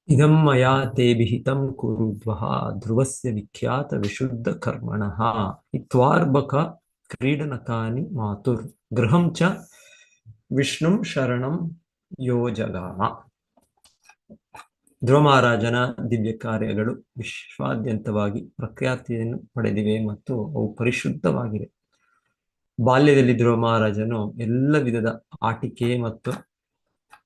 ಇದಂ ಮಯಾ ತೇ ವಿಹಿತಂ ಕುರುದ್ವಃ ಧ್ರುವಸ್ಯ ವಿಖ್ಯಾತ ವಿಶುದ್ಧ ಕರ್ಮಣಃ ಇತ್ವಾರ್ಬಕ ಕ್ರೀಡನಕಾನಿ ಮಾತುರ್ ಗೃಹಂ ಚ ವಿಷ್ಣುಂ ಶರಣಂ ಯೋ ಜಗಾಮ. ಧ್ರುವ ಮಹಾರಾಜನ ದಿವ್ಯ ಕಾರ್ಯಗಳು ವಿಶ್ವಾದ್ಯಂತವಾಗಿ ಪ್ರಖ್ಯಾತಿಯನ್ನು ಪಡೆದಿವೆ ಮತ್ತು ಅವು ಪರಿಶುದ್ಧವಾಗಿವೆ. ಬಾಲ್ಯದಲ್ಲಿ ಧ್ರುವ ಮಹಾರಾಜನು ಎಲ್ಲ ವಿಧದ ಆಟಿಕೆ ಮತ್ತು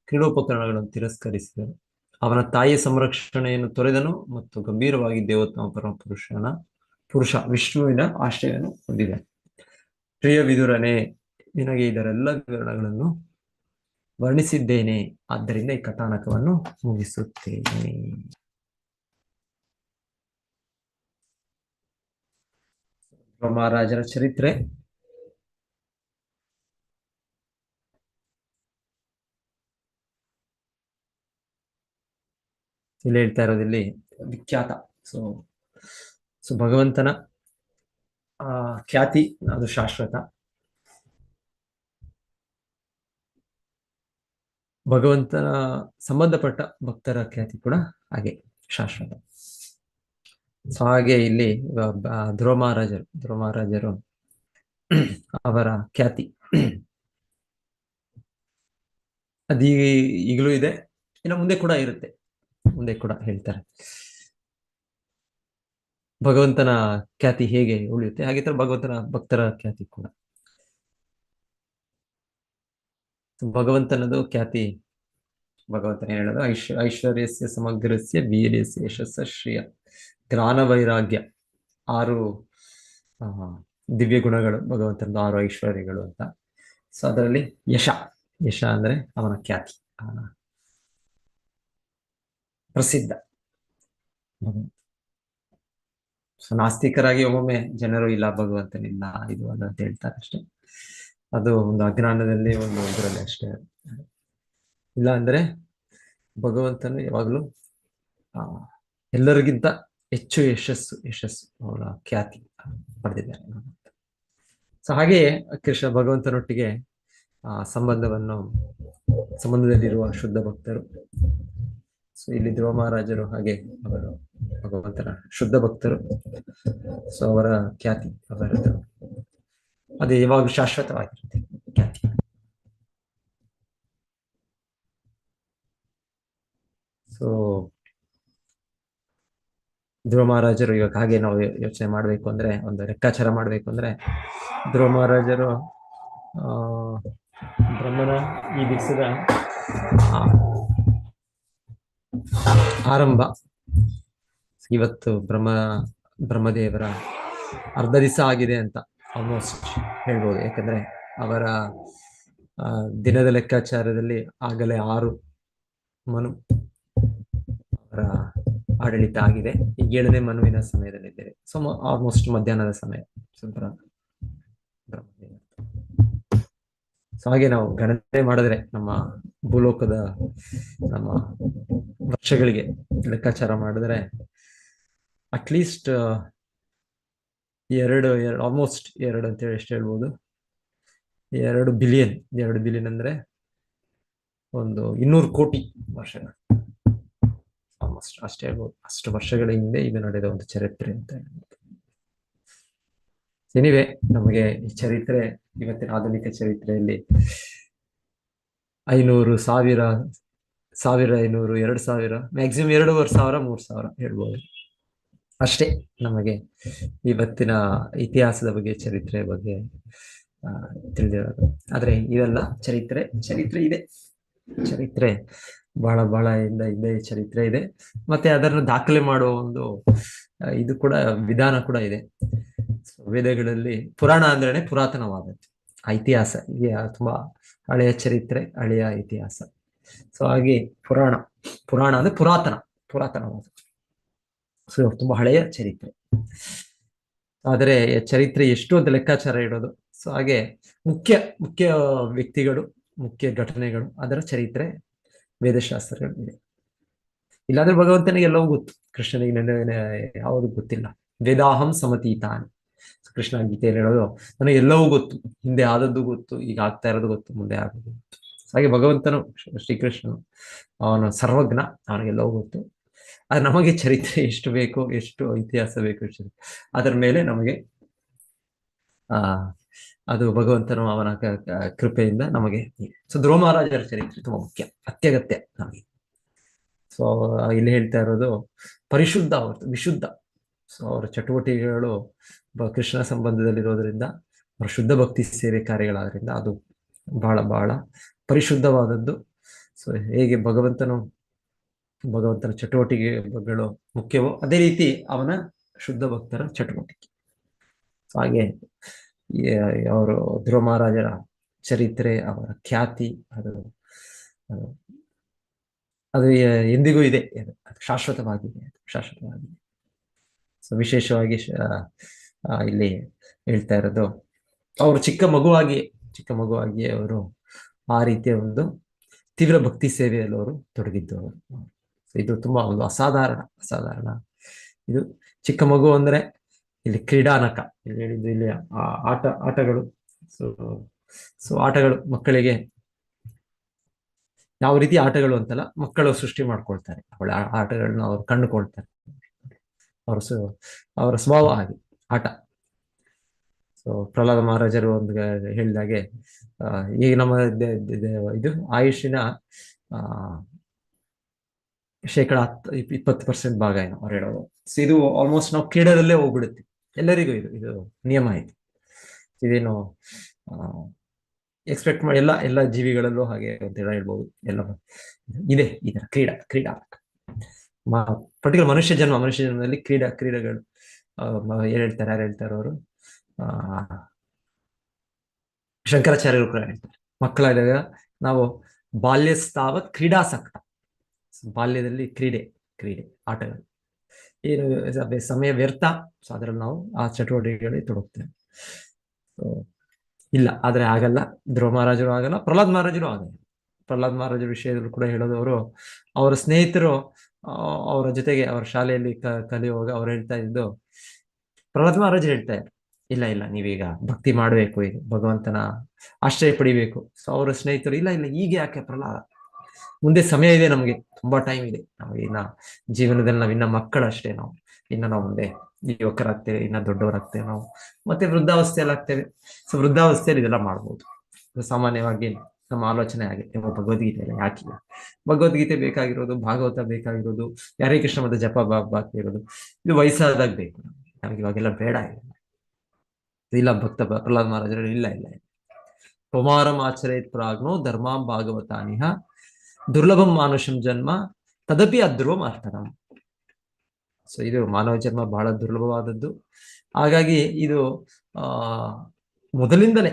ಕ್ರೀಡೋಪಕರಣಗಳನ್ನು ತಿರಸ್ಕರಿಸಿದನು. ಅವನ ತಾಯಿಯ ಸಂರಕ್ಷಣೆಯನ್ನು ತೊರೆದನು ಮತ್ತು ಗಂಭೀರವಾಗಿ ದೇವೋತ್ತಮ ಪರಮ ಪುರುಷ ವಿಷ್ಣುವಿನ ಆಶ್ರಯವನ್ನು ಹೊಂದಿದೆ. ಪ್ರಿಯ ವಿದುರನೇ, ನಿನಗೆ ಇದರೆಲ್ಲ ವಿವರಣೆಗಳನ್ನು ವರ್ಣಿಸಿದ್ದೇನೆ, ಆದ್ದರಿಂದ ಈ ಕಥಾನಕವನ್ನು ಮುಗಿಸುತ್ತೇನೆ. ಮಹಾರಾಜರ ಚರಿತ್ರೆ. ಇಲ್ಲಿ ಹೇಳ್ತಾ ಇರೋದಿಲ್ಲಿ ವಿಖ್ಯಾತ. ಸೊ ಭಗವಂತನ ಖ್ಯಾತಿ ಅದು ಶಾಶ್ವತ. ಭಗವಂತನ ಸಂಬಂಧಪಟ್ಟ ಭಕ್ತರ ಖ್ಯಾತಿ ಕೂಡ ಹಾಗೆ ಶಾಶ್ವತ. ಸೊ ಹಾಗೆ ಇಲ್ಲಿ ಧ್ರುವ ಮಹಾರಾಜರು ಅವರ ಖ್ಯಾತಿ ಅದು ಈಗಲೂ ಇದೆ, ಇನ್ನು ಮುಂದೆ ಕೂಡ ಇರುತ್ತೆ, ಮುಂದೆ ಕೂಡ ಹೇಳ್ತಾರೆ. ಭಗವಂತನ ಖ್ಯಾತಿ ಹೇಗೆ ಉಳಿಯುತ್ತೆ ಹಾಗೆ ತರ ಭಗವಂತನ ಭಕ್ತರ ಖ್ಯಾತಿ ಕೂಡ. ಭಗವಂತನದು ಖ್ಯಾತಿ, ಭಗವಂತನ ಹೇಳೋದು ಐಶ್ವರ್ಯಸ್ಯ ಸಮಗ್ರಸ್ಯ ವೀರ್ಯಸ್ಯ ಯಶಸ್ಸ ಶ್ರಿಯ ಜ್ಞಾನ ವೈರಾಗ್ಯ 6 ದಿವ್ಯ ಗುಣಗಳು ಭಗವಂತನದು, 6 ಐಶ್ವರ್ಯಗಳು ಅಂತ. ಸೊ ಅದರಲ್ಲಿ ಯಶ ಅಂದ್ರೆ ಅವನ ಖ್ಯಾತಿ, ಪ್ರಸಿದ್ಧ. ಸೊ ನಾಸ್ತಿಕರಾಗಿ ಒಮ್ಮೊಮ್ಮೆ ಜನರು ಇಲ್ಲ ಭಗವಂತನಿಲ್ಲ ಇದು ಅದು ಅಂತ ಹೇಳ್ತಾರೆ ಅಷ್ಟೇ. ಅದು ಒಂದು ಅಜ್ಞಾನದಲ್ಲಿ ಒಂದು ಇದರಲ್ಲಿ ಅಷ್ಟೇ. ಇಲ್ಲ ಅಂದ್ರೆ ಭಗವಂತನು ಯಾವಾಗಲೂ ಎಲ್ಲರಿಗಿಂತ ಹೆಚ್ಚು ಯಶಸ್ಸು ಅವರ ಖ್ಯಾತಿ ಪಡೆದಿದ್ದಾರೆ. ಸೊ ಹಾಗೆಯೇ ಕೃಷ್ಣ ಭಗವಂತನೊಟ್ಟಿಗೆ ಸಂಬಂಧದಲ್ಲಿರುವ ಶುದ್ಧ ಭಕ್ತರು. ಸೊ ಇಲ್ಲಿ ಧ್ರುವ ಮಹಾರಾಜರು ಹಾಗೆ ಅವರು ಭಗವಂತನ ಶುದ್ಧ ಭಕ್ತರು. ಸೊ ಅವರ ಖ್ಯಾತಿ ಅವರದ್ದು ಅದು ಯಾವಾಗಲೂ ಶಾಶ್ವತವಾಗಿರುತ್ತೆ ಖ್ಯಾತಿ. ಸೊ ಧ್ರುವ ಮಹಾರಾಜರು ಇವಾಗ ಹಾಗೆ ನಾವು ಯೋಚನೆ ಮಾಡ್ಬೇಕು ಅಂದ್ರೆ, ಒಂದು ಲೆಕ್ಕಾಚಾರ ಮಾಡ್ಬೇಕು ಅಂದ್ರೆ, ಧ್ರುವ ಮಹಾರಾಜರು ಬ್ರಹ್ಮನ ಈ ದಿವಸದ ಆರಂಭ. ಇವತ್ತು ಬ್ರಹ್ಮದೇವರ ಅರ್ಧ ದಿವಸ ಆಗಿದೆ ಅಂತ ಆಲ್ಮೋಸ್ಟ್ ಹೇಳ್ಬೋದು. ಯಾಕಂದ್ರೆ ಅವರ ದಿನದ ಲೆಕ್ಕಾಚಾರದಲ್ಲಿ ಆಗಲೇ 6 ಮನು ಅವರ ಆಡಳಿತ ಆಗಿದೆ. ಈಗ 7ನೇ ಮನುವಿನ ಸಮಯದಲ್ಲಿದ್ದೇವೆ. ಸೊ ಆಲ್ಮೋಸ್ಟ್ ಮಧ್ಯಾಹ್ನದ ಸಮಯ ಬ್ರಹ್ಮದೇವ. ಸೊ ಹಾಗೆ ನಾವು ಗಣನೆ ಮಾಡಿದ್ರೆ ನಮ್ಮ ಭೂಲೋಕದ ನಮ್ಮ ವರ್ಷಗಳಿಗೆ ಲೆಕ್ಕಾಚಾರ ಮಾಡಿದ್ರೆ ಅಟ್ಲೀಸ್ಟ್ ಆಲ್ಮೋಸ್ಟ್ 2 ಅಂತೇಳಿ ಎಷ್ಟು ಹೇಳ್ಬೋದು, 2 ಬಿಲಿಯನ್ ಅಂದ್ರೆ ಒಂದು 200 ಕೋಟಿ ವರ್ಷಗಳು ಆಲ್ಮೋಸ್ಟ್ ಅಷ್ಟೇ ಹೇಳ್ಬೋದು. ಅಷ್ಟು ವರ್ಷಗಳ ಹಿಂದೆ ಇದು ನಡೆದ ಒಂದು ಚರಿತ್ರೆ ಅಂತ ಹೇಳ್ಬೋದು. ಎನಿವೆ, ನಮಗೆ ಈ ಚರಿತ್ರೆ ಇವತ್ತಿನ ಆಧುನಿಕ ಚರಿತ್ರೆಯಲ್ಲಿ 500, 1000, 1500, 2000, ಮ್ಯಾಕ್ಸಿಮಮ್ 2500, 3000 ಹೇಳ್ಬೋದು ಅಷ್ಟೇ ನಮಗೆ ಇವತ್ತಿನ ಇತಿಹಾಸದ ಬಗ್ಗೆ, ಚರಿತ್ರೆ ಬಗ್ಗೆ ತಿಳಿದಿರೋದು. ಆದ್ರೆ ಇದೆಲ್ಲ ಚರಿತ್ರೆ ಇದೆ. ಚರಿತ್ರೆ ಬಹಳ ಹಿಂದೆ ಚರಿತ್ರೆ ಇದೆ. ಮತ್ತೆ ಅದನ್ನು ದಾಖಲೆ ಮಾಡುವ ಒಂದು ಇದು ಕೂಡ ವಿಧಾನ ಕೂಡ ಇದೆ. ವೇದಗಳಲ್ಲಿ ಪುರಾಣ ಅಂದ್ರೇನೆ ಪುರಾತನವಾದದ್ದು, ಇತಿಹಾಸ. ತುಂಬಾ ಹಳೆಯ ಚರಿತ್ರೆ, ಹಳೆಯ ಇತಿಹಾಸ. ಸೊ ಹಾಗೆ ಪುರಾಣ ಅಂದ್ರೆ ಪುರಾತನವಾದದ್ದು. ಸೊ ತುಂಬಾ ಹಳೆಯ ಚರಿತ್ರೆ. ಆದರೆ ಚರಿತ್ರೆ ಎಷ್ಟು ಅಂತ ಲೆಕ್ಕಾಚಾರ ಇಡೋದು. ಸೊ ಹಾಗೆ ಮುಖ್ಯ ವ್ಯಕ್ತಿಗಳು, ಮುಖ್ಯ ಘಟನೆಗಳು, ಅದರ ಚರಿತ್ರೆ ವೇದಶಾಸ್ತ್ರಗಳು ಇದೆ. ಇಲ್ಲಾಂದ್ರೆ ಭಗವಂತನಿಗೆ ಎಲ್ಲವೂ ಗೊತ್ತು, ಕೃಷ್ಣನಿಗೆ ಯಾವುದು ಗೊತ್ತಿಲ್ಲ. ವೇದಾಹಂ ಸಮತೀತಾನ್. ಕೃಷ್ಣ ಗೀತೆಯಲ್ಲಿ ಹೇಳೋದು, ನನಗೆ ಎಲ್ಲವೂ ಗೊತ್ತು, ಹಿಂದೆ ಆದದ್ದು ಗೊತ್ತು, ಈಗ ಆಗ್ತಾ ಇರೋದು ಗೊತ್ತು, ಮುಂದೆ ಆಗೋದು ಗೊತ್ತು. ಹಾಗೆ ಭಗವಂತನು ಶ್ರೀಕೃಷ್ಣನು ಅವನು ಸರ್ವಜ್ಞ, ಅವನಿಗೆಲ್ಲವೂ ಗೊತ್ತು. ಅದು ನಮಗೆ ಚರಿತ್ರೆ ಎಷ್ಟು ಬೇಕು, ಎಷ್ಟು ಇತಿಹಾಸ ಬೇಕು, ಅದರ ಮೇಲೆ ನಮಗೆ ಆ ಅದು ಭಗವಂತನು ಅವನ ಕೃಪೆಯಿಂದ ನಮಗೆ. ಸೊ ಧ್ರುವ ಮಹಾರಾಜರ ಚರಿತ್ರೆ ತುಂಬಾ ಮುಖ್ಯ, ಅತ್ಯಗತ್ಯ ನಮಗೆ. ಸೊ ಇಲ್ಲಿ ಹೇಳ್ತಾ ಇರೋದು ಪರಿಶುದ್ಧ, ಅವ್ರದ್ದು ವಿಶುದ್ಧ. ಸೊ ಅವರ ಚಟುವಟಿಕೆಗಳು ಕೃಷ್ಣ ಸಂಬಂಧದಲ್ಲಿರೋದ್ರಿಂದ, ಅವರ ಶುದ್ಧ ಭಕ್ತಿ ಸೇವೆ ಕಾರ್ಯಗಳಾದ್ರಿಂದ ಅದು ಬಹಳ ಬಹಳ ಪರಿಶುದ್ಧವಾದದ್ದು. ಸೊ ಹೇಗೆ ಭಗವಂತನ ಚಟುವಟಿಕೆಗಳು ಮುಖ್ಯವೋ, ಅದೇ ರೀತಿ ಅವನ ಶುದ್ಧ ಭಕ್ತರ ಚಟುವಟಿಕೆ. ಹಾಗೆ ಅವರು ಧ್ರುವ ಮಹಾರಾಜರ ಚರಿತ್ರೆ, ಅವರ ಖ್ಯಾತಿ, ಅದು ಎಂದಿಗೂ ಇದೆ, ಅದು ಶಾಶ್ವತವಾಗಿದೆ. ಸೊ ವಿಶೇಷವಾಗಿ ಇಲ್ಲಿ ಹೇಳ್ತಾ ಇರೋದು, ಅವರು ಚಿಕ್ಕ ಮಗುವಾಗಿ ಅವರು ಆ ರೀತಿಯ ಒಂದು ತೀವ್ರ ಭಕ್ತಿ ಸೇವೆಯಲ್ಲಿ ಅವರು ತೊಡಗಿದ್ದವರು. ಇದು ತುಂಬಾ ಒಂದು ಅಸಾಧಾರಣ. ಇದು ಚಿಕ್ಕ ಮಗು ಅಂದ್ರೆ ಇಲ್ಲಿ ಕ್ರೀಡಾನಕ, ಇಲ್ಲಿ ಹೇಳಿದ್ದು ಇಲ್ಲಿ ಆಟಗಳು. ಸೊ ಆಟಗಳು ಮಕ್ಕಳಿಗೆ ಯಾವ ರೀತಿ ಆಟಗಳು ಅಂತಲ್ಲ, ಮಕ್ಕಳು ಸೃಷ್ಟಿ ಮಾಡ್ಕೊಳ್ತಾರೆ ಅವಳ ಆಟಗಳನ್ನ ಅವ್ರು ಕಂಡುಕೊಳ್ತಾರೆ. ಅವರ ಸ್ವಭಾವ ಹಾಗೆ ಆಟ. ಸೊ ಪ್ರಹ್ಲಾದ ಮಹಾರಾಜರು ಒಂದು ಹೇಳಿದಾಗೆ, ಈಗ ನಮ್ಮ ಇದು ಆಯುಷ್ಯನ 20% ಭಾಗ ಏನೋ ಅವ್ರು ಹೇಳೋದು. ಸೊ ಇದು ಆಲ್ಮೋಸ್ಟ್ ನಾವು ಕ್ರೀಡೆಯಲ್ಲೇ ಹೋಗ್ಬಿಡುತ್ತೆ, ಎಲ್ಲರಿಗೂ ಇದು ನಿಯಮ ಇದೆ. ಇದೇನು ಎಕ್ಸ್ಪೆಕ್ಟ್ ಮಾಡಿ ಎಲ್ಲ ಜೀವಿಗಳಲ್ಲೂ ಹಾಗೆ ಅಂತ ಹೇಳ್ಬೋದು. ಎಲ್ಲ ಇದೆ ಇದರ ಕ್ರೀಡಾ ಪರ್ಟಿಕ್ಯುಲರ್ ಮನುಷ್ಯ ಜನ್ಮದಲ್ಲಿ ಕ್ರೀಡೆಗಳು ಯಾರು ಹೇಳ್ತಾರೆ ಅವರು, ಶಂಕರಾಚಾರ್ಯರು ಕೂಡ ಹೇಳ್ತಾರೆ, ಮಕ್ಕಳಾದಾಗ ನಾವು ಬಾಲ್ಯಸ್ತಾವತ್ ಕ್ರೀಡಾಸಕ್ತ. ಬಾಲ್ಯದಲ್ಲಿ ಕ್ರೀಡೆ ಆಟಗಳು ಏನು ಸಮಯ ವ್ಯರ್ಥ. ಸೊ ಅದ್ರಲ್ಲಿ ನಾವು ಆ ಚಟುವಟಿಕೆಗಳಲ್ಲಿ ತೊಡಗ್ತೇವೆ. ಇಲ್ಲ ಆದ್ರೆ ಆಗಲ್ಲ, ಧ್ರುವ ಮಹಾರಾಜರು ಆಗಲ್ಲ, ಪ್ರಹ್ಲಾದ್ ಮಹಾರಾಜರು ಆಗಲ್ಲ. ಪ್ರಹ್ಲಾದ್ ಮಹಾರಾಜರ ವಿಷಯದಲ್ಲೂ ಕೂಡ ಹೇಳೋದವರು, ಅವರ ಸ್ನೇಹಿತರು ಅವರ ಜೊತೆಗೆ ಅವರ ಶಾಲೆಯಲ್ಲಿ ಕಲಿಯುವಾಗ ಅವ್ರು ಹೇಳ್ತಾ ಇದ್ದು, ಪ್ರಹ್ಲಾದ್ ಮಹಾರಾಜ್ ಹೇಳ್ತಾ ಇದ್ರು, ಇಲ್ಲ ನೀವೀಗ ಭಕ್ತಿ ಮಾಡ್ಬೇಕು, ಈಗ ಭಗವಂತನ ಆಶ್ರಯ ಪಡಿಬೇಕು. ಸೊ ಅವರ ಸ್ನೇಹಿತರು, ಇಲ್ಲ ಈಗ ಯಾಕೆ ಪ್ರಹ್ಲಾದ, ಮುಂದೆ ಸಮಯ ಇದೆ, ನಮ್ಗೆ ತುಂಬಾ ಟೈಮ್ ಇದೆ, ನಾವು ಇನ್ನ ಜೀವನದಲ್ಲಿ ನಾವಿನ್ನ ಮಕ್ಕಳಷ್ಟೇ, ನಾವು ಮುಂದೆ ಯುವಕರಾಗ್ತೇವೆ, ಇನ್ನ ದೊಡ್ಡವರಾಗ್ತೇವೆ, ನಾವು ಮತ್ತೆ ವೃದ್ಧಾವಸ್ಥೆಯಲ್ಲಿ ಆಗ್ತೇವೆ. ಸೊ ವೃದ್ಧಾವಸ್ಥೆಯಲ್ಲಿ ಇದೆಲ್ಲ ಮಾಡ್ಬೋದು. ಸಾಮಾನ್ಯವಾಗಿ ನಮ್ಮ ಆಲೋಚನೆ ಆಗಿದೆ, ಭಗವದ್ಗೀತೆ ಎಲ್ಲ ಯಾಕಿಲ್ಲ, ಭಗವದ್ಗೀತೆ ಬೇಕಾಗಿರೋದು, ಭಾಗವತ ಬೇಕಾಗಿರೋದು, ಹರೇ ಕೃಷ್ಣ ಮತ್ತೆ ಜಪ ಬೇಕಾಗಿರೋದು ಇದು ವಯಸ್ಸಾದಾಗ ಬೇಕು, ನಮ್ಗೆ ಇವಾಗೆಲ್ಲ ಬೇಡ. ಇಲ್ಲ ಭಕ್ತ ಪ್ರಹ್ಲಾದ್ ಮಹಾರಾಜರು ಇಲ್ಲ ಕುಮಾರಂ ಆಚರೇತ್ ಪ್ರಾಜ್ಞೋ ಧರ್ಮಾಂ ಭಾಗವತಾನಿಹ ದುರ್ಲಭಂ ಮಾನುಷಂ ಜನ್ಮ ತದಪಿ ಅಧ್ರುವಂ ಅರ್ಥನಂ. ಸೊ ಇದು ಮಾನವ ಜನ್ಮ ಬಹಳ ದುರ್ಲಭವಾದದ್ದು. ಹಾಗಾಗಿ ಇದು ಮೊದಲಿಂದಲೇ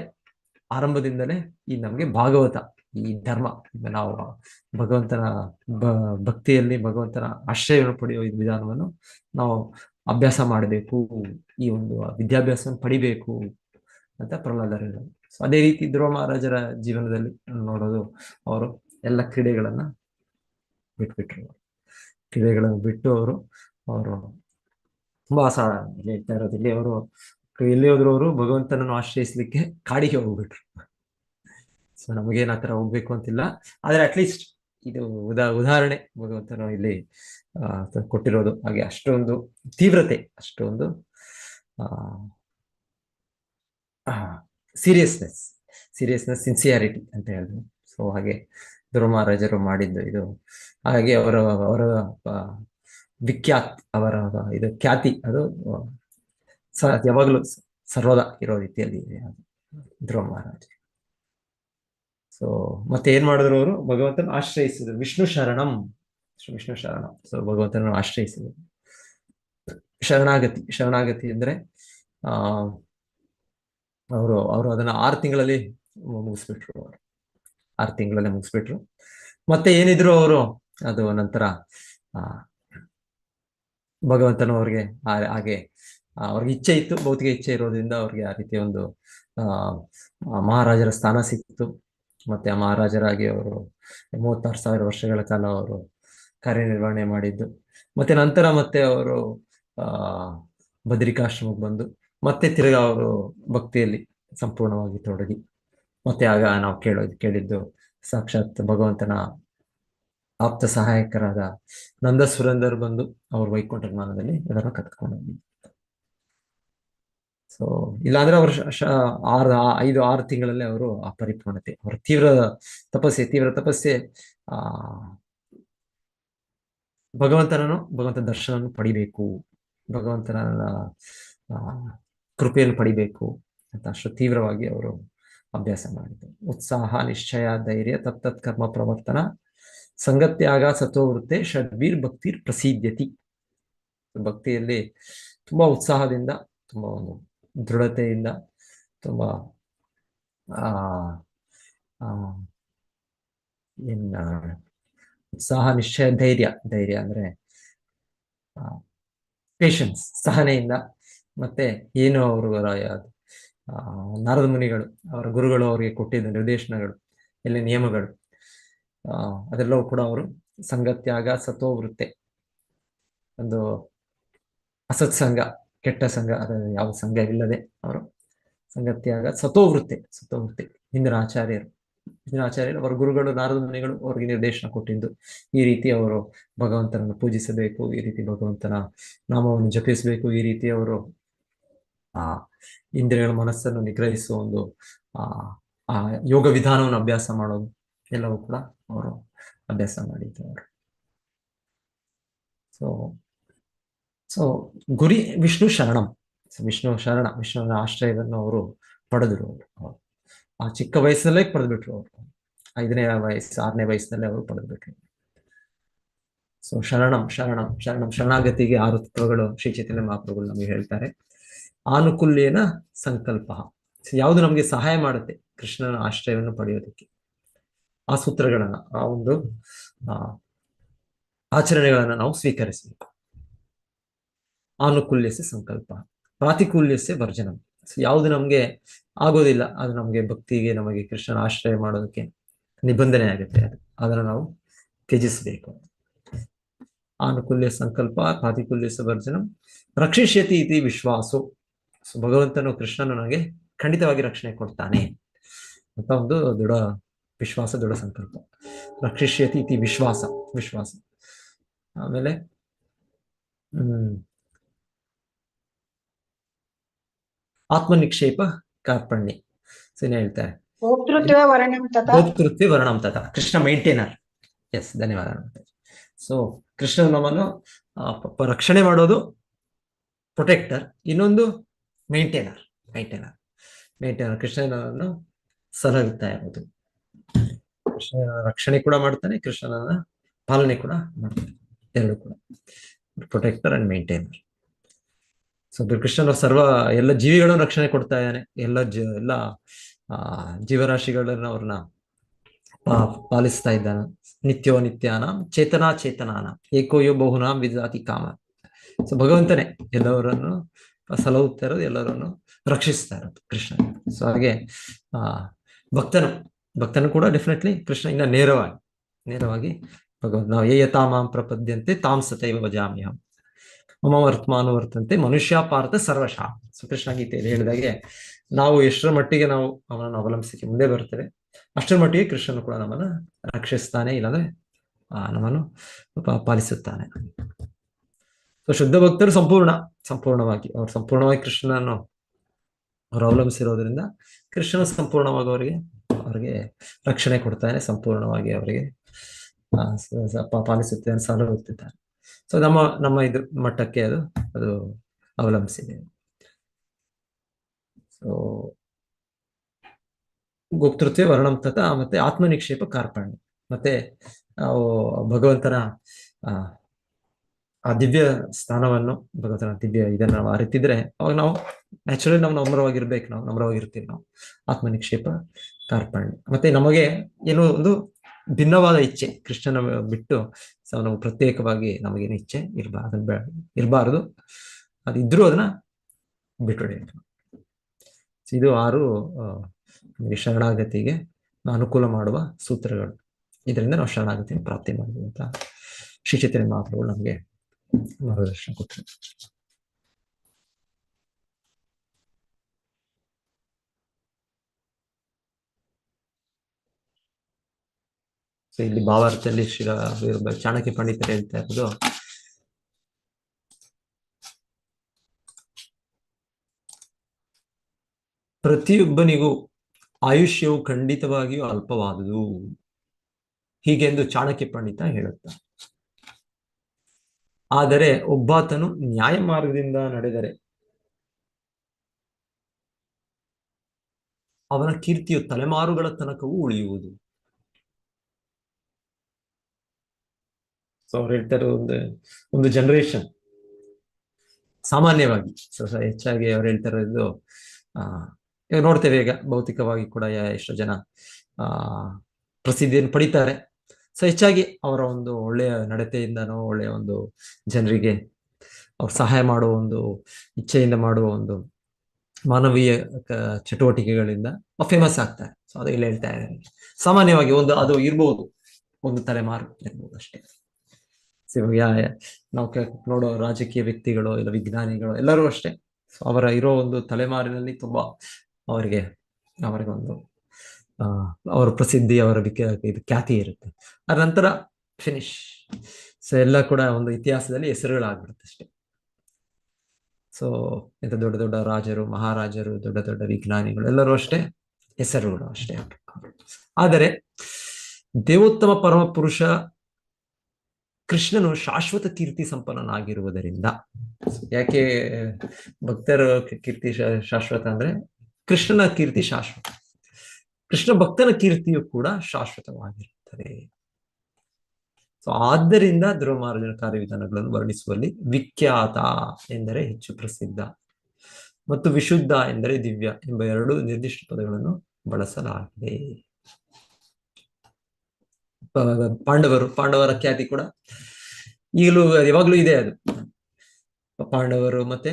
ಆರಂಭದಿಂದಲೇ ಈ ನಮ್ಗೆ ಭಾಗವತ, ಈ ಧರ್ಮ, ನಾವು ಭಗವಂತನ ಭಕ್ತಿಯಲ್ಲಿ ಭಗವಂತನ ಆಶ್ರಯವನ್ನು ಪಡೆಯುವ ಈ ವಿಧಾನವನ್ನು ನಾವು ಅಭ್ಯಾಸ ಮಾಡಬೇಕು, ಈ ಒಂದು ವಿದ್ಯಾಭ್ಯಾಸವನ್ನು ಪಡಿಬೇಕು ಅಂತ ಪ್ರಹ್ಲಾದರು ಹೇಳೋದು. ಸೊ ಅದೇ ರೀತಿ ಧ್ರುವ ಮಹಾರಾಜರ ಜೀವನದಲ್ಲಿ ನೋಡೋದು, ಅವರು ಎಲ್ಲ ಕ್ರೀಡೆಗಳನ್ನ ಬಿಟ್ಟು ಅವರು ತುಂಬಾ ಹೇಳ್ತಾ ಇರೋದು, ಇಲ್ಲಿ ಅವರು ಎಲ್ಲಿ ಹೋದ್ರು ಅವರು ಭಗವಂತನನ್ನು ಆಶ್ರಯಿಸ್ಲಿಕ್ಕೆ ಕಾಡಿಗೆ ಹೋಗ್ಬಿಟ್ರು. ಸೊ ನಮಗೇನು ಆ ಥರ ಹೋಗ್ಬೇಕು ಅಂತಿಲ್ಲ, ಆದ್ರೆ ಅಟ್ಲೀಸ್ಟ್ ಇದು ಉದಾಹರಣೆ ಭಗವಂತನು ಇಲ್ಲಿ ಕೊಟ್ಟಿರೋದು. ಹಾಗೆ ಅಷ್ಟೊಂದು ತೀವ್ರತೆ, ಅಷ್ಟೊಂದು ಸೀರಿಯಸ್ನೆಸ್, ಸಿನ್ಸಿಯಾರಿಟಿ ಅಂತ ಹೇಳಿದ್ರು. ಸೊ ಹಾಗೆ ಧ್ರುವ ಮಹಾರಾಜರು ಮಾಡಿದ್ದು ಇದು. ಹಾಗೆ ಅವರ ವಿಖ್ಯಾತ್, ಅವರ ಇದು ಖ್ಯಾತಿ ಅದು ಯಾವಾಗಲೂ ಸರ್ವದ ಇರೋ ರೀತಿಯಲ್ಲಿ ಇದೆ ಧ್ರುವ ಮಹಾರಾಜ. ಸೊ ಮತ್ತೆ ಏನ್ ಮಾಡಿದ್ರು ಅವರು, ಭಗವಂತನ ಆಶ್ರಯಿಸಿದ್ರು, ವಿಷ್ಣು ಶರಣಂ. ಸೊ ಭಗವಂತನ ಆಶ್ರಯಿಸಿದ್ರು. ಶರಣಾಗತಿ ಅಂದ್ರೆ ಅವರು ಅದನ್ನ 6 ತಿಂಗಳಲ್ಲಿ ಮುಗಿಸ್ಬಿಟ್ರು. 6 ತಿಂಗಳಲ್ಲೇ ಮುಗಿಸ್ಬಿಟ್ರು. ಮತ್ತೆ ಏನಿದ್ರು ಅವರು ಅದು ನಂತರ ಭಗವಂತನು ಅವ್ರಿಗೆ ಹಾಗೆ ಅವ್ರಿಗೆ ಇಚ್ಛೆ ಇತ್ತು, ಭೌತಿಕ ಇಚ್ಛೆ ಇರೋದ್ರಿಂದ ಅವ್ರಿಗೆ ಆ ರೀತಿಯ ಒಂದು ಮಹಾರಾಜರ ಸ್ಥಾನ ಸಿಕ್ತು. ಮತ್ತೆ ಆ ಮಹಾರಾಜರಾಗಿ ಅವರು 36,000 ವರ್ಷಗಳ ಕಾಲ ಅವರು ಕಾರ್ಯನಿರ್ವಹಣೆ ಮಾಡಿದ್ದು. ಮತ್ತೆ ನಂತರ ಮತ್ತೆ ಅವರು ಬದ್ರಿಕಾಶ್ರಮಕ್ಕೆ ಬಂದು ಮತ್ತೆ ತಿರ್ಗಾ ಅವರು ಭಕ್ತಿಯಲ್ಲಿ ಸಂಪೂರ್ಣವಾಗಿ ತೊಡಗಿ, ಮತ್ತೆ ಆಗ ನಾವು ಕೇಳಿದ್ದು ಸಾಕ್ಷಾತ್ ಭಗವಂತನ ಆಪ್ತ ಸಹಾಯಕರಾದ ನಂದ ಸುರಂದರ್ ಬಂದು ಅವರು ವೈಕುಂಠ ವಿಮಾನದಲ್ಲಿ ಇದನ್ನು ಕತ್ಕೊಂಡು ಹೋಗಿದ್ರು. ಸೊ ಇಲ್ಲಾಂದ್ರೆ ಅವರು 5-6 ತಿಂಗಳಲ್ಲಿ ಅವರು ಆ ಪರಿಪೂರ್ಣತೆ, ಅವರ ತೀವ್ರ ತಪಸ್ಸೆ ಆ ಭಗವಂತ ದರ್ಶನವನ್ನು ಪಡಿಬೇಕು, ಭಗವಂತನ ಕೃಪೆಯನ್ನು ಪಡಿಬೇಕು ಅಂತ ಅಷ್ಟು ತೀವ್ರವಾಗಿ ಅವರು ಅಭ್ಯಾಸ ಮಾಡಿದರು. ಉತ್ಸಾಹ, ನಿಶ್ಚಯ, ಧೈರ್ಯ, ತತ್ತತ್ ಕರ್ಮ ಪ್ರವರ್ತನ, ಸಂಗತ್ಯಾಗ, ಸತ್ವವೃತ್ತೆ, ಷಡ್ವೀರ್ ಭಕ್ತಿರ್ ಪ್ರಸಿದ್ಧತಿ. ಭಕ್ತಿಯಲ್ಲಿ ತುಂಬಾ ಉತ್ಸಾಹದಿಂದ, ತುಂಬಾ ಒಂದು ದೃಢತೆಯಿಂದ, ತುಂಬಾ ಉತ್ಸಾಹ, ನಿಶ್ಚಯ, ಧೈರ್ಯ ಅಂದ್ರೆ ಪೇಷನ್ಸ್, ಸಹನೆಯಿಂದ, ಮತ್ತೆ ಏನು ಅವರು ನಾರದ ಮುನಿಗಳು ಅವರ ಗುರುಗಳು ಅವರಿಗೆ ಕೊಟ್ಟಿದ್ದ ನಿರ್ದೇಶನಗಳು, ಎಲ್ಲ ನಿಯಮಗಳು, ಅದೆಲ್ಲವೂ ಕೂಡ ಅವರು ಸಂಗತ್ಯಾಗ, ಸತ್ವವೃತ್ತೆ, ಒಂದು ಅಸತ್ಸಂಗ, ಕೆಟ್ಟ ಸಂಘ, ಅದರ ಯಾವ ಸಂಘವಿಲ್ಲದೆ ಅವರು ಸಂಗತ್ಯಾಗ, ಸತ್ವವೃತ್ತೆ ಹಿಂದಿನ ಆಚಾರ್ಯರು ಅವರ ಗುರುಗಳು ನಾರದ ಮುನಿಗಳು ಅವರಿಗೆ ನಿರ್ದೇಶನ ಕೊಟ್ಟಿದ್ದು ಈ ರೀತಿ ಅವರು ಭಗವಂತನನ್ನು ಪೂಜಿಸಬೇಕು, ಈ ರೀತಿ ಭಗವಂತನ ನಾಮವನ್ನು ಜಪಿಸಬೇಕು, ಈ ರೀತಿ ಅವರು ಇಂದ್ರಿಯಗಳ ಮನಸ್ಸನ್ನು ನಿಗ್ರಹಿಸುವ ಒಂದು ಯೋಗ ವಿಧಾನವನ್ನು ಅಭ್ಯಾಸ ಮಾಡೋದು ಎಲ್ಲವೂ ಕೂಡ ಅವರು ಅಭ್ಯಾಸ ಮಾಡಿದ್ದಾರೆ. ಸೊ ಗುರಿ ವಿಷ್ಣು ಶರಣಂ, ವಿಷ್ಣುವಿನ ಆಶ್ರಯವನ್ನು ಅವರು ಪಡೆದರು. ಆ ಚಿಕ್ಕ ವಯಸ್ಸಲ್ಲೇ ಪಡೆದ್ಬಿಟ್ರು ಅವರು, 5ನೇ ವಯಸ್ಸು 6ನೇ ವಯಸ್ಸಿನಲ್ಲೇ ಅವರು ಪಡೆದ್ಬಿಟ್ರು. ಸೊ ಶರಣಾಗತಿಗೆ 6 ತತ್ವಗಳು ಶ್ರೀ ಚೈತನ್ಯ ಮಹಾಪ್ರಭುಗಳು ನಮಗೆ ಹೇಳ್ತಾರೆ. ಆನುಕೂಲ್ಯನ ಸಂಕಲ್ಪ, ಯಾವುದು ನಮಗೆ ಸಹಾಯ ಮಾಡುತ್ತೆ ಕೃಷ್ಣನ ಆಶ್ರಯವನ್ನು ಪಡೆಯೋದಕ್ಕೆ, ಆ ಸೂತ್ರಗಳನ್ನ, ಆ ಒಂದು ಆಚರಣೆಗಳನ್ನ ನಾವು ಸ್ವೀಕರಿಸಬೇಕು. ಆನುಕೂಲ್ಯಸ್ಯ ಸಂಕಲ್ಪ, ಪ್ರಾತಿಕೂಲ್ಯಸ್ಯ ವರ್ಜನಂ. ಯಾವುದು ನಮ್ಗೆ ಆಗೋದಿಲ್ಲ, ಅದು ನಮ್ಗೆ ಭಕ್ತಿಗೆ, ನಮಗೆ ಕೃಷ್ಣನ ಆಶ್ರಯ ಮಾಡೋದಕ್ಕೆ ನಿಬಂಧನೆ ಆಗುತ್ತೆ, ಅದನ್ನು ನಾವು ತ್ಯಜಿಸಬೇಕು. ಆನುಕೂಲ್ಯ ಸಂಕಲ್ಪ, ಪ್ರಾತಿಕೂಲ್ಯಸ್ಯ ವರ್ಜನಂ, ರಕ್ಷಿಷ್ಯತಿ ಇತಿ ವಿಶ್ವಾಸೋ. ಭಗವಂತನು ಕೃಷ್ಣನು ನನಗೆ ಖಂಡಿತವಾಗಿ ರಕ್ಷಣೆ ಕೊಡ್ತಾನೆ ಅಂತ ಒಂದು ದೃಢ ವಿಶ್ವಾಸ, ದೃಢ ಸಂಕಲ್ಪ. ರಕ್ಷಿಷ್ಯತಿ ಇತಿ ವಿಶ್ವಾಸ. ಆಮೇಲೆ ಆತ್ಮನಿಕ್ಷೇಪ ಕಾರ್ಪಣ್ಯ. ಏನ್ ಹೇಳ್ತಾರೆ? ಭೋಕ್ತೃತ್ವ ವರ್ಣಂ ತಥಾ. ಕೃಷ್ಣ ಮೇಂಟೈನರ್. ಎಸ್, ಧನ್ಯವಾದ. ಸೊ ಕೃಷ್ಣ ನಮ್ಮನ್ನು ರಕ್ಷಣೆ ಮಾಡೋದು ಪ್ರೊಟೆಕ್ಟರ್, ಇನ್ನೊಂದು ಮೇಂಟೈನರ್. ಕೃಷ್ಣನನ್ನು ಸಲಹುತ್ತಾ ಇರೋದು. ಕೃಷ್ಣನ ರಕ್ಷಣೆ ಕೂಡ ಮಾಡ್ತಾನೆ, ಕೃಷ್ಣನ ಪಾಲನೆ ಕೂಡ ಮಾಡ್ತಾನೆ, ಎರಡು ಕೂಡ. Protector and maintainer. ಸೊ ಕೃಷ್ಣನ ಎಲ್ಲ ಜೀವಿಗಳನ್ನು ರಕ್ಷಣೆ ಕೊಡ್ತಾ ಇದ್ದಾನೆ, ಎಲ್ಲ ಜೀವರಾಶಿಗಳನ್ನ ಅವ್ರನ್ನ ಪಾಲಿಸ್ತಾ ಇದ್ದಾನೆ. ನಿತ್ಯೋ ನಿತ್ಯಾನಾಂ ಚೇತನಾನಾಂ ಏಕೋಯೋ ಬಹುನಾಂ ವಿದಾತಿ ಕಾಮ. ಸೊ ಭಗವಂತನೇ ಎಲ್ಲವರನ್ನು ಸಲಹುತ್ತಾ ಇರೋದು, ಎಲ್ಲರನ್ನು ರಕ್ಷಿಸ್ತಾ ಇರೋದು ಕೃಷ್ಣ. ಸೊ ಹಾಗೆ ಭಕ್ತನು ಕೂಡ ಡೆಫಿನೆಟ್ಲಿ ಕೃಷ್ಣ ಇನ್ನ ನೇರವಾಗಿ ಭಗವಂತ, ನಾವು ಯತಾಮಾಂ ಪ್ರಪದ್ಯಂತೆ ತಾಂ ಸತೈವ ಭಜಾಮ್ಯಹಂ ಮಮ ವರ್ತಮಾನುವರ್ತಂತೆ ಮನುಷ್ಯ ಪಾರ್ಥ ಸರ್ವಶಃ. ಸೊ ಕೃಷ್ಣ ಗೀತೆಯಲ್ಲಿ ಹೇಳಿದಾಗೆ ನಾವು ಎಷ್ಟರ ಮಟ್ಟಿಗೆ ನಾವು ಅವನನ್ನು ಅವಲಂಬಿಸಲಿಕ್ಕೆ ಮುಂದೆ ಬರ್ತೇವೆ, ಅಷ್ಟರ ಮಟ್ಟಿಗೆ ಕೃಷ್ಣನು ಕೂಡ ನಮ್ಮನ್ನು ರಕ್ಷಿಸ್ತಾನೆ, ಇಲ್ಲಾಂದ್ರೆ ನಮ್ಮನ್ನು ಪಾಲಿಸುತ್ತಾನೆ. ಸೊ ಶುದ್ಧ ಭಕ್ತರು ಸಂಪೂರ್ಣವಾಗಿ ಕೃಷ್ಣನನ್ನು ಅವರು ಅವಲಂಬಿಸಿರೋದ್ರಿಂದ ಕೃಷ್ಣನು ಸಂಪೂರ್ಣವಾಗಿ ಅವರಿಗೆ ರಕ್ಷಣೆ ಕೊಡ್ತಾನೆ, ಸಂಪೂರ್ಣವಾಗಿ ಅವರಿಗೆ ಪಾಲಿಸುತ್ತಾನೆ, ಸಲಹುತ್ತಿದ್ದಾನೆ. ಸೊ ನಮ್ಮ ಇದು ಮಟ್ಟಕ್ಕೆ ಅದು ಅವಲಂಬಿಸಿದೆ. ಸೊ ಗುಪ್ತೃತ್ವ ವರ್ಣಂ ತಥಾ, ಮತ್ತೆ ಆತ್ಮನಿಕ್ಷೇಪ ಕಾರ್ಪಣ್ಯ. ಮತ್ತೆ ನಾವು ಭಗವಂತನ ಆ ದಿವ್ಯ ಸ್ಥಾನವನ್ನು, ಭಗವಂತನ ದಿವ್ಯ ಇದನ್ನ ನಾವು ಅರಿತಿದ್ರೆ ಅವಾಗ ನಾವು ನ್ಯಾಚುರಲಿ ನಾವು ನಮ್ರವಾಗಿರ್ತೀವಿ. ನಾವು ಆತ್ಮನಿಕ್ಷೇಪ ಕಾರ್ಪಣ್ಯ. ಮತ್ತೆ ನಮಗೆ ಏನೋ ಒಂದು ಭಿನ್ನವಾದ ಇಚ್ಛೆ, ಕೃಷ್ಣನ ಬಿಟ್ಟು ನಾವು ಪ್ರತ್ಯೇಕವಾಗಿ ನಮಗೇನು ಇಚ್ಛೆ ಇರಬಾರದು. ಅದಿದ್ರೂ ಅದನ್ನ ಬಿಟ್ಟುಬಿಡಬೇಕು. ಇದು 6 ಶರಣಾಗತಿಗೆ ಅನುಕೂಲ ಮಾಡುವ ಸೂತ್ರಗಳು. ಇದರಿಂದ ನಾವು ಶರಣಾಗತಿಯನ್ನು ಪ್ರಾಪ್ತಿ ಮಾಡಬಹುದು ಅಂತ ಶ್ರೀ ಚೈತನ್ಯ ಮಹಾಪ್ರಭುಗಳು ನಮಗೆ ಮಾರ್ಗದರ್ಶನ ಕೊಟ್ಟರು. ಸೊ ಇಲ್ಲಿ ಭಾವಾರ್ಥದಲ್ಲಿ ಚಾಣಕ್ಯ ಪಂಡಿತರು ಹೇಳ್ತಾ ಇರೋದು, ಪ್ರತಿಯೊಬ್ಬನಿಗೂ ಆಯುಷ್ಯವು ಖಂಡಿತವಾಗಿಯೂ ಅಲ್ಪವಾದುದು ಹೀಗೆಂದು ಚಾಣಕ್ಯ ಪಂಡಿತ ಹೇಳುತ್ತಾರೆ. ಆದರೆ ಒಬ್ಬಾತನು ನ್ಯಾಯ ಮಾರ್ಗದಿಂದ ನಡೆದರೆ ಅವನ ಕೀರ್ತಿಯು ತಲೆಮಾರುಗಳ ತನಕವೂ ಉಳಿಯುವುದು. ಸೊ ಅವ್ರು ಹೇಳ್ತಾರೆ, ಒಂದು ಜನರೇಷನ್ ಸಾಮಾನ್ಯವಾಗಿ ಹೆಚ್ಚಾಗಿ ಅವ್ರು ಹೇಳ್ತಾ ಇರೋದು, ಈಗ ನೋಡ್ತೇವೆ, ಈಗ ಭೌತಿಕವಾಗಿ ಕೂಡ ಎಷ್ಟೋ ಜನ ಪ್ರಸಿದ್ಧಿಯನ್ನು ಪಡಿತಾರೆ. ಸೊ ಹೆಚ್ಚಾಗಿ ಅವರ ಒಂದು ಒಳ್ಳೆಯ ನಡತೆಯಿಂದನೋ, ಒಳ್ಳೆಯ ಒಂದು ಜನರಿಗೆ ಅವ್ರು ಸಹಾಯ ಮಾಡುವ ಒಂದು ಇಚ್ಛೆಯಿಂದ ಮಾಡುವ ಒಂದು ಮಾನವೀಯ ಚಟುವಟಿಕೆಗಳಿಂದ ಫೇಮಸ್ ಆಗ್ತಾರೆ. ಸೊ ಅದು ಇಲ್ಲಿ ಹೇಳ್ತಾ ಇದ್ದಾರೆ, ಸಾಮಾನ್ಯವಾಗಿ ಅದು ಇರ್ಬೋದು, ಒಂದು ತಲೆಮಾರು ಇರ್ಬೋದು ಅಷ್ಟೇ. ನಾವು ನೋಡೋ ರಾಜಕೀಯ ವ್ಯಕ್ತಿಗಳು ಇಲ್ಲ ವಿಜ್ಞಾನಿಗಳು ಎಲ್ಲರೂ ಅಷ್ಟೇ. ಸೊ ಅವರ ಇರೋ ಒಂದು ತಲೆಮಾರಿನಲ್ಲಿ ತುಂಬಾ ಅವರಿಗೆ ಒಂದು ಅವರ ಪ್ರಸಿದ್ಧಿ, ಅವರ ಇದು ಖ್ಯಾತಿ ಇರುತ್ತೆ. ಅದ ನಂತರ ಫಿನಿಶ್. ಸೊ ಎಲ್ಲ ಕೂಡ ಒಂದು ಇತಿಹಾಸದಲ್ಲಿ ಹೆಸರುಗಳಾಗ್ಬಿಡುತ್ತೆ ಅಷ್ಟೇ. ಸೊ ಇಂಥ ದೊಡ್ಡ ದೊಡ್ಡ ರಾಜರು, ಮಹಾರಾಜರು, ದೊಡ್ಡ ದೊಡ್ಡ ವಿಜ್ಞಾನಿಗಳು ಎಲ್ಲರೂ ಅಷ್ಟೇ ಹೆಸರುಗಳು ಅಷ್ಟೇ. ಆದರೆ ದೇವೋತ್ತಮ ಪರಮ ಪುರುಷ ಕೃಷ್ಣನು ಶಾಶ್ವತ ಕೀರ್ತಿ ಸಂಪನ್ನನಾಗಿರುವುದರಿಂದ, ಯಾಕೆ ಭಕ್ತರ ಕೀರ್ತಿ ಶಾಶ್ವತ ಅಂದ್ರೆ ಕೃಷ್ಣನ ಕೀರ್ತಿ ಶಾಶ್ವತ, ಕೃಷ್ಣ ಭಕ್ತನ ಕೀರ್ತಿಯು ಕೂಡ ಶಾಶ್ವತವಾಗಿರುತ್ತದೆ. ಸೊ ಆದ್ದರಿಂದ ಧ್ರುವ ಮಹಾರಾಜನ ಕಾರ್ಯವಿಧಾನಗಳನ್ನು ವರ್ಣಿಸುವಲ್ಲಿ ವಿಖ್ಯಾತ ಎಂದರೆ ಹೆಚ್ಚು ಪ್ರಸಿದ್ಧ ಮತ್ತು ವಿಶುದ್ಧ ಎಂದರೆ ದಿವ್ಯ ಎಂಬ ಎರಡು ನಿರ್ದಿಷ್ಟ ಪದಗಳನ್ನು ಬಳಸಲಾಗಿದೆ. ಪಾಂಡವರ ಖ್ಯಾತಿ ಕೂಡ ಈಗಲೂ ಯಾವಾಗ್ಲೂ ಇದೆ. ಅದು ಪಾಂಡವರು ಮತ್ತೆ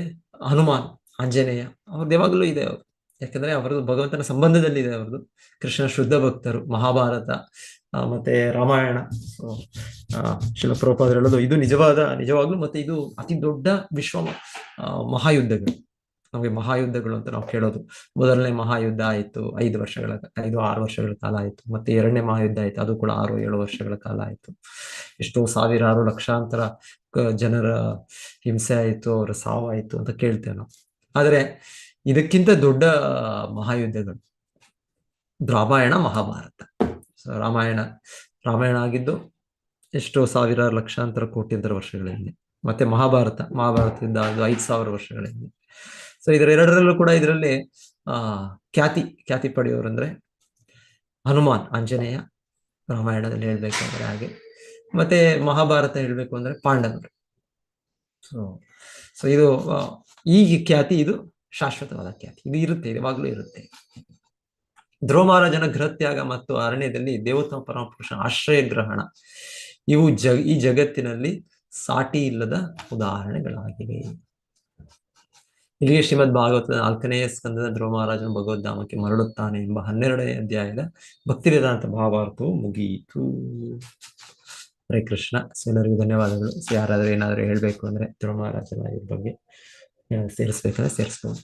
ಹನುಮಾನ್, ಆಂಜನೇಯ ಅವ್ರದ್ದು ಯಾವಾಗ್ಲೂ ಇದೆ. ಅವರು ಯಾಕಂದ್ರೆ ಅವರದ್ದು ಭಗವಂತನ ಸಂಬಂಧದಲ್ಲಿದೆ. ಅವ್ರದ್ದು ಕೃಷ್ಣ ಶುದ್ಧ ಭಕ್ತರು. ಮಹಾಭಾರತ ಮತ್ತೆ ರಾಮಾಯಣ, ಶಿಲ ಪ್ರಭುಪಾದರು ಹೇಳೋದು ಇದು ನಿಜವಾಗ್ಲೂ ಮತ್ತೆ ಇದು ಅತಿ ದೊಡ್ಡ ವಿಶ್ವ ಮಹಾಯುದ್ಧಗಳು. ನಮಗೆ ಮಹಾಯುದ್ಧಗಳು ಅಂತ ನಾವು ಕೇಳೋದು, ಮೊದಲನೇ ಮಹಾಯುದ್ಧ ಆಯಿತು 5-6 ವರ್ಷಗಳ ಕಾಲ ಆಯಿತು. ಮತ್ತೆ ಎರಡನೇ ಮಹಾಯುದ್ಧ ಆಯ್ತು, ಅದು ಕೂಡ 6-7 ವರ್ಷಗಳ ಕಾಲ ಆಯಿತು. ಎಷ್ಟೋ ಸಾವಿರಾರು ಲಕ್ಷಾಂತರ ಜನರ ಹಿಂಸೆ ಆಯಿತು, ಅವರ ಸಾವಾಯಿತು ಅಂತ ಕೇಳ್ತೇವೆ ನಾವು. ಆದರೆ ಇದಕ್ಕಿಂತ ದೊಡ್ಡ ಮಹಾಯುದ್ಧಗಳು ರಾಮಾಯಣ, ಮಹಾಭಾರತ. ರಾಮಾಯಣ ಆಗಿದ್ದು ಎಷ್ಟೋ ಸಾವಿರಾರು ಲಕ್ಷಾಂತರ ಕೋಟ್ಯಂತರ ವರ್ಷಗಳ ಹಿಂದೆ. ಮತ್ತೆ ಮಹಾಭಾರತದಿಂದ ಅದು 5,000 ವರ್ಷಗಳ ಹಿಂದೆ. ಸೊ ಇದರೆರಡರಲ್ಲೂ ಕೂಡ ಇದರಲ್ಲಿ ಖ್ಯಾತಿ ಪಡೆಯೋರು ಅಂದ್ರೆ ಹನುಮಾನ್, ಆಂಜನೇಯ, ರಾಮಾಯಣದಲ್ಲಿ ಹೇಳ್ಬೇಕಾದ್ರೆ ಹಾಗೆ. ಮತ್ತೆ ಮಹಾಭಾರತ ಹೇಳ್ಬೇಕು ಅಂದ್ರೆ ಪಾಂಡವರು. ಸೊ ಇದು ಈ ಖ್ಯಾತಿ, ಇದು ಶಾಶ್ವತವಾದ ಖ್ಯಾತಿ, ಇದು ಇರುತ್ತೆ, ಯಾವಾಗ್ಲೂ ಇರುತ್ತೆ. ಧ್ರುವ ಮಹಾರಾಜನ ಗೃಹತ್ಯಾಗ ಮತ್ತು ಅರಣ್ಯದಲ್ಲಿ ದೇವೋತ್ತಮ ಪರಮಪುರುಷನ ಆಶ್ರಯ ಗ್ರಹಣ ಇವು ಈ ಜಗತ್ತಿನಲ್ಲಿ ಸಾಟಿ ಇಲ್ಲದ ಉದಾಹರಣೆಗಳಾಗಿವೆ. ಇಲ್ಲಿಗೆ ಶ್ರೀಮದ್ ಭಾಗವತದ 4ನೇ ಸ್ಕಂದದ ಧ್ರುವ ಮಹಾರಾಜನು ಭಗವದ್ಧಾಮಕ್ಕೆ ಮರಳುತ್ತಾನೆ ಎಂಬ 12ನೇ ಅಧ್ಯಾಯದ ಭಕ್ತಿವೇದಾಂತ ಭಾವಾರ್ಥವು ಮುಗಿಯಿತು. ಹರೇ ಕೃಷ್ಣ. ಎಲ್ಲರಿಗೂ ಧನ್ಯವಾದಗಳು. ಯಾರಾದ್ರೂ ಏನಾದ್ರು ಹೇಳ್ಬೇಕು ಅಂದ್ರೆ ಧ್ರುವ ಮಹಾರಾಜನ ಇದ್ರ ಬಗ್ಗೆ ಸೇರಿಸ್ಬೇಕಂದ್ರೆ ಸೇರಿಸ್ಬೋದು.